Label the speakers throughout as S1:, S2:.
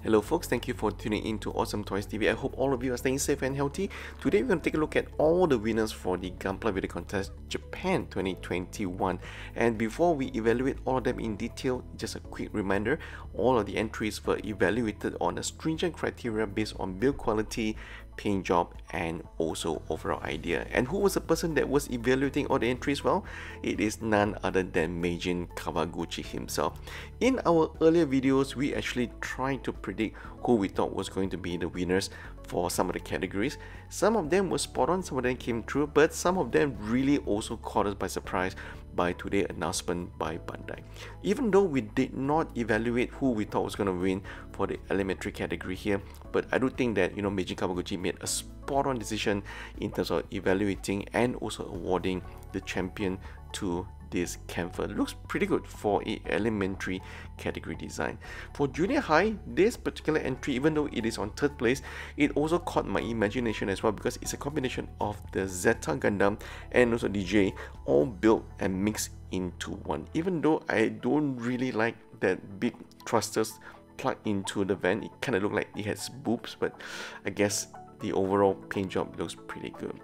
S1: Hello folks, thank you for tuning in to Awesome Toys TV. I hope all of you are staying safe and healthy. Today we're going to take a look at all the winners for the Gunpla Video Contest Japan 2021. And before we evaluate all of them in detail, just a quick reminder, all of the entries were evaluated on a stringent criteria based on build quality, paint job, and also overall idea. And who was the person that was evaluating all the entries? Well, it is none other than Meijin Kawaguchi himself. In our earlier videos, we actually tried to predict who we thought was going to be the winners for some of the categories. Some of them were spot on, some of them came true, but some of them really also caught us by surprise by today's announcement by Bandai. Even though we did not evaluate who we thought was going to win for the elementary category here, but I do think that Meijin Kawaguchi made a spot on decision in terms of evaluating and also awarding the champion to this canvas. Looks pretty good for a elementary category design. For junior high, this particular entry, even though it is on third place, it also caught my imagination as well, because it's a combination of the Zeta Gundam and also DJ all built and mixed into one. Even though I don't really like that big thrusters plugged into the van, it kind of looked like it has boobs, but I guess the overall paint job looks pretty good.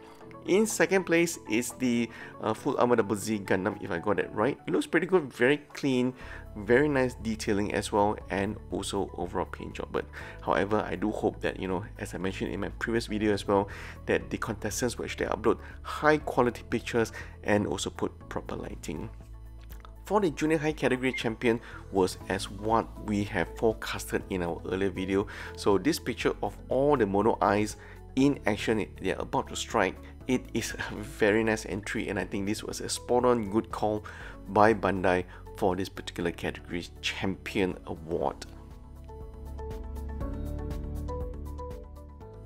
S1: In second place is the Full Armor Double Z Gundam, if I got that right. It looks pretty good, very clean, very nice detailing as well, and also overall paint job. But however, I do hope that, as I mentioned in my previous video as well, that the contestants will actually upload high quality pictures and also put proper lighting. For the junior high category champion was as what we have forecasted in our earlier video. So this picture of all the mono eyes in action, they are about to strike. It is a very nice entry, and I think this was a spot on good call by Bandai for this particular category's champion award.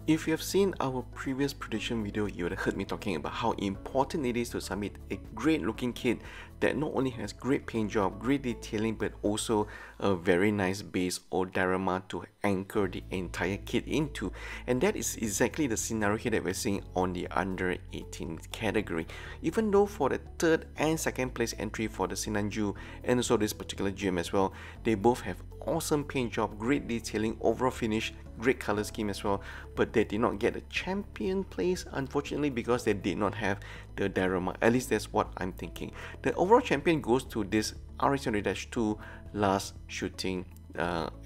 S1: If you have seen our previous prediction video, you would have heard me talking about how important it is to submit a great looking kit that not only has great paint job, great detailing, but also a very nice base or diorama to anchor the entire kit into. And that is exactly the scenario here that we're seeing on the under 18 category. Even though for the third and second place entry for the Sinanju and also this particular gym as well, they both have awesome paint job, great detailing, overall finish, great color scheme as well, but they did not get a champion place, unfortunately, because they did not have the diorama. At least that's what I'm thinking. The overall champion goes to this RX-2 last shooting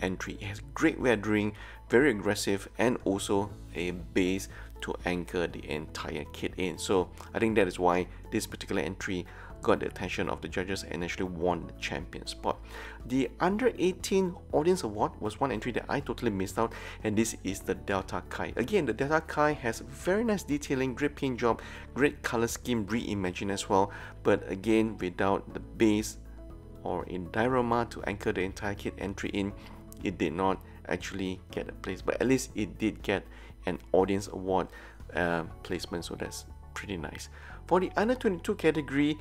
S1: entry. It has great weathering, very aggressive, and also a base to anchor the entire kit in. So I think that is why this particular entry got the attention of the judges and actually won the champion spot. The under 18 audience award was one entry that I totally missed out, and this is the Delta Kai. Again, the Delta Kai has very nice detailing, great paint job, great color scheme reimagined as well, but again without the base or in diorama to anchor the entire kit entry in, it did not actually get a place, but at least it did get an audience award placement, so that's pretty nice. For the under 22 category,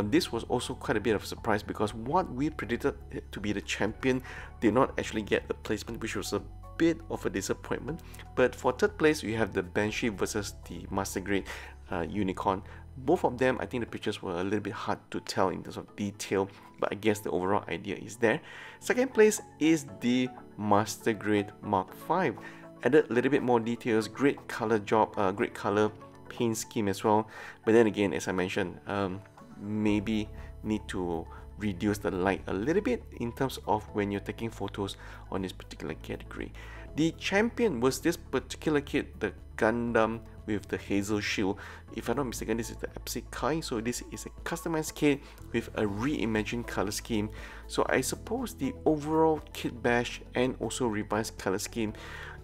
S1: this was also quite a bit of a surprise, because what we predicted to be the champion did not actually get the placement, which was a bit of a disappointment. But for third place, we have the Banshee versus the Master Grade Unicorn. Both of them, I think the pictures were a little bit hard to tell in terms of detail, but I guess the overall idea is there. Second place is the Master Grade Mark V. Added a little bit more details, great color job, great color paint scheme as well, but then again, as I mentioned, maybe need to reduce the light a little bit in terms of when you're taking photos on this particular category. The champion was this particular kit, the Gundam with the Hazel Shield. If I'm not mistaken, this is the Epsi Kai, so this is a customized kit with a reimagined color scheme. So I suppose the overall kit bash and also revised color scheme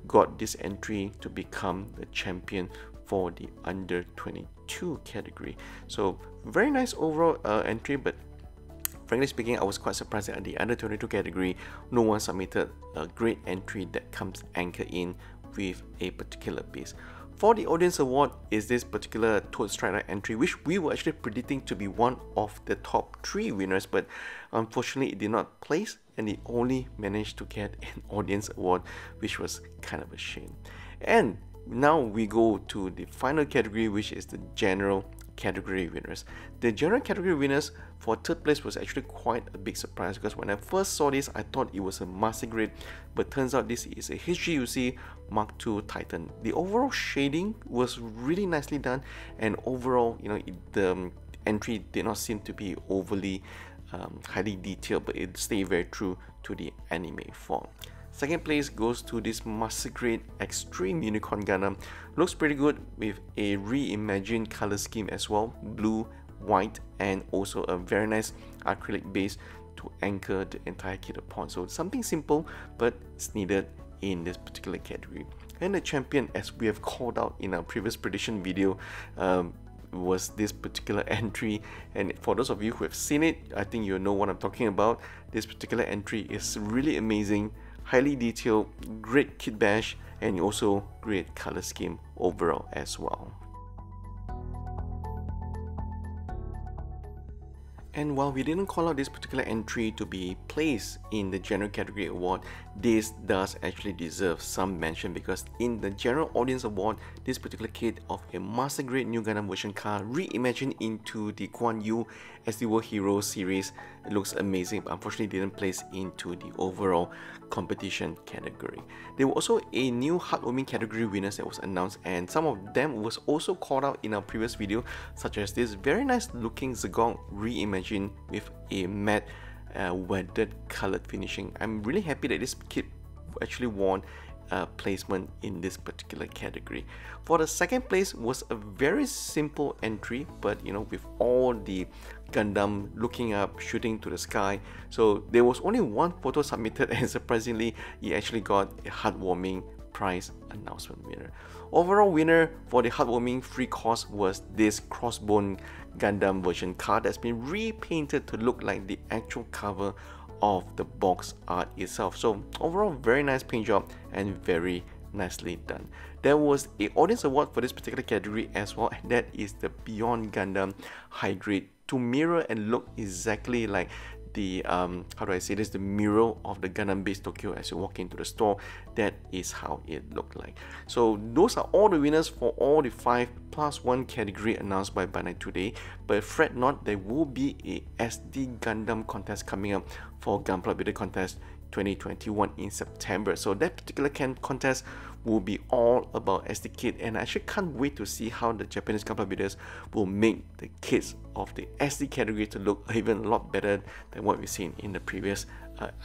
S1: got this entry to become the champion for the under 22 category. So very nice overall entry, but frankly speaking, I was quite surprised that at the under 22 category, no one submitted a great entry that comes anchored in with a particular base. For the audience award is this particular Toad Strider entry, which we were actually predicting to be one of the top 3 winners, but unfortunately it did not place, and it only managed to get an audience award, which was kind of a shame. And now we go to the final category, which is the general category winners. The general category winners for third place was actually quite a big surprise, because when I first saw this, I thought it was a master grade, but turns out this is a HGUC Mark II Titan. The overall shading was really nicely done, and overall, the entry did not seem to be overly highly detailed, but it stayed very true to the anime form. Second place goes to this Master Grade Extreme Unicorn Gundam. Looks pretty good with a reimagined color scheme as well, blue, white, and also a very nice acrylic base to anchor the entire kit upon. So something simple, but it's needed in this particular category. And the champion, as we have called out in our previous prediction video, was this particular entry, and for those of you who have seen it, I think you know what I'm talking about. This particular entry is really amazing, highly detailed, great kit bash, and also great color scheme overall as well. And while we didn't call out this particular entry to be placed in the general category award, this does actually deserve some mention, because in the general audience award, this particular kit of a Master Grade New Gundam version car reimagined into the Guan Yu as the World Hero series, it looks amazing, but unfortunately didn't place into the overall competition category. There were also a new Heartwarming category winners that was announced, and some of them was also called out in our previous video, such as this very nice looking Zagong reimagined with a matte weathered colored finishing. I'm really happy that this kit actually won placement in this particular category. For the second place was a very simple entry, but with all the Gundam looking up, shooting to the sky. So there was only one photo submitted, and surprisingly, he actually got a Heartwarming prize announcement winner. Overall winner for the Heartwarming free cost was this Crossbone Gundam version card that's been repainted to look like the actual cover of the box art itself. So overall, very nice paint job and very nicely done. There was an audience award for this particular category as well, and that is the Beyond Gundam High Grade, to mirror and look exactly like the the mural of the Gundam base Tokyo as you walk into the store. That is how it looked like. So those are all the winners for all the 5+1 category announced by Bandai today. But fret not, there will be a SD Gundam contest coming up for Gunpla Bidder Contest 2021 in September. So that particular contest will be all about SD kit, and I actually can't wait to see how the Japanese Gunpla bidders will make the kits of the SD category to look even a lot better than what we've seen in the previous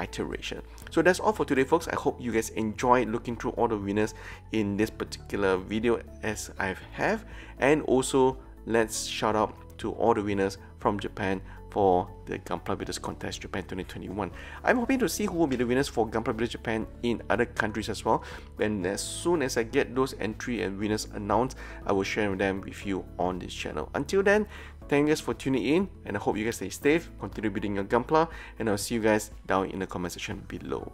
S1: iteration. So that's all for today, folks. I hope you guys enjoyed looking through all the winners in this particular video as I have, and also let's shout out to all the winners from Japan for the Gunpla Bidders Contest Japan 2021. I'm hoping to see who will be the winners for Gunpla Bidders Japan in other countries as well. And as soon as I get those entry and winners announced, I will share them with you on this channel. Until then, thank you guys for tuning in, and I hope you guys stay safe, continue building your Gunpla, and I'll see you guys down in the comment section below.